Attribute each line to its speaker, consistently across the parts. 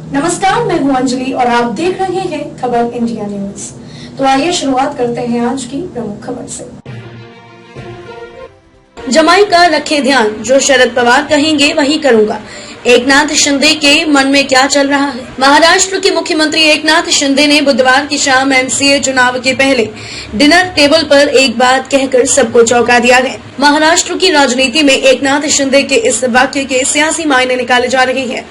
Speaker 1: नमस्कार, मैं हूं अंजलि और आप देख रहे हैं खबर इंडिया न्यूज। तो आइए शुरुआत करते हैं आज की प्रमुख खबर से। जमाई का रखें ध्यान, जो शरद पवार कहेंगे वही करूंगा। एकनाथ शिंदे के मन में क्या चल रहा है? महाराष्ट्र के मुख्यमंत्री एकनाथ शिंदे ने बुधवार की शाम एमसीए चुनाव के पहले डिनर टेबल पर एक बात कहकर सबको चौंका दिया है। महाराष्ट्र की राजनीति में एकनाथ शिंदे के इस वाक्य के सियासी मायने निकाले जा रहे हैं।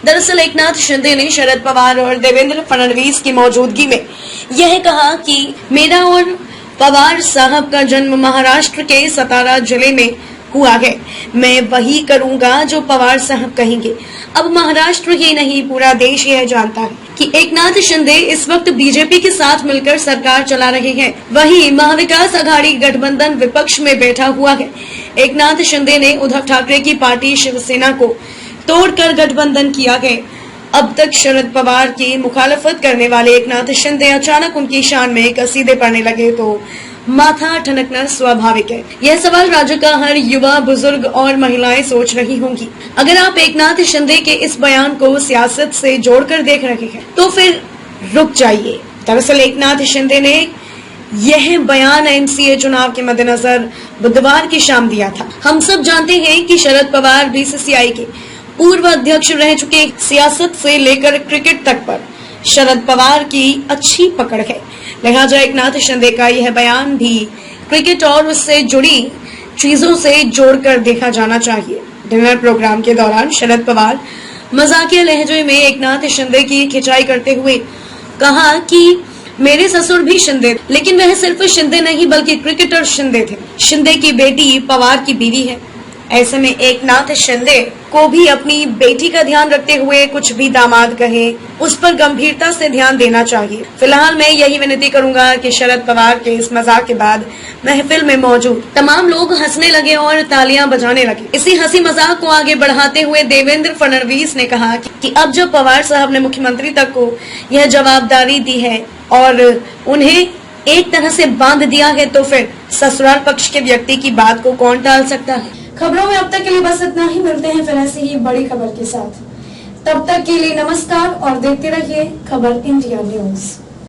Speaker 1: दरअसल एकनाथ शिंदे ने शरद पवार और देवेंद्र फडणवीस की मौजूदगी में यह कहा कि मेरा और पवार साहब का जन्म महाराष्ट्र के सतारा जिले में हुआ है। मैं वही करूंगा जो पवार साहब कहेंगे। अब महाराष्ट्र ही नहीं, पूरा देश यह जानता है कि एकनाथ शिंदे इस वक्त बीजेपी के साथ मिलकर सरकार चला रहे हैं। वहीं महाविकास आघाड़ी गठबंधन विपक्ष में बैठा हुआ है। एकनाथ शिंदे ने उद्धव ठाकरे की पार्टी शिवसेना को तोड़कर गठबंधन किया है। अब तक शरद पवार की मुखालफत करने वाले एकनाथ शिंदे अचानक उनकी शान में कसीदे पड़ने लगे तो माथा ठनकना स्वाभाविक है। यह सवाल राज्य का हर युवा, बुजुर्ग और महिलाएं सोच रही होंगी। अगर आप एकनाथ शिंदे के इस बयान को सियासत से जोड़कर देख रहे हैं तो फिर रुक जाइए। दरअसल एकनाथ शिंदे ने यह बयान एमसीए चुनाव के मद्देनजर बुधवार की शाम दिया था। हम सब जानते हैं कि शरद पवार बीसीसीआई के पूर्व अध्यक्ष रह चुके। सियासत से लेकर क्रिकेट तक पर शरद पवार की अच्छी पकड़ है। लिहाजा एकनाथ शिंदे का यह बयान भी क्रिकेट और उससे जुड़ी चीजों से जोड़कर देखा जाना चाहिए। डिनर प्रोग्राम के दौरान शरद पवार मजाकिया लहजे में एकनाथ शिंदे की खिंचाई करते हुए कहा कि मेरे ससुर भी शिंदे, लेकिन वह सिर्फ शिंदे नहीं बल्कि क्रिकेटर शिंदे थे। शिंदे की बेटी पवार की बीवी है। ऐसे में एकनाथ शिंदे को भी अपनी बेटी का ध्यान रखते हुए कुछ भी दामाद कहे उस पर गंभीरता से ध्यान देना चाहिए। फिलहाल मैं यही विनती करूंगा कि शरद पवार के इस मजाक के बाद महफिल में मौजूद तमाम लोग हंसने लगे और तालियां बजाने लगे। इसी हंसी मजाक को आगे बढ़ाते हुए देवेंद्र फडणवीस ने कहा कि अब जब पवार साहब ने मुख्यमंत्री तक को यह जवाबदारी दी है और उन्हें एक तरह से बांध दिया है तो फिर ससुराल पक्ष के व्यक्ति की बात को कौन टाल सकता है। खबरों में अब तक के लिए बस इतना ही। मिलते हैं फिर ऐसी ही बड़ी खबर के साथ। तब तक के लिए नमस्कार और देखते रहिए खबर इंडिया न्यूज।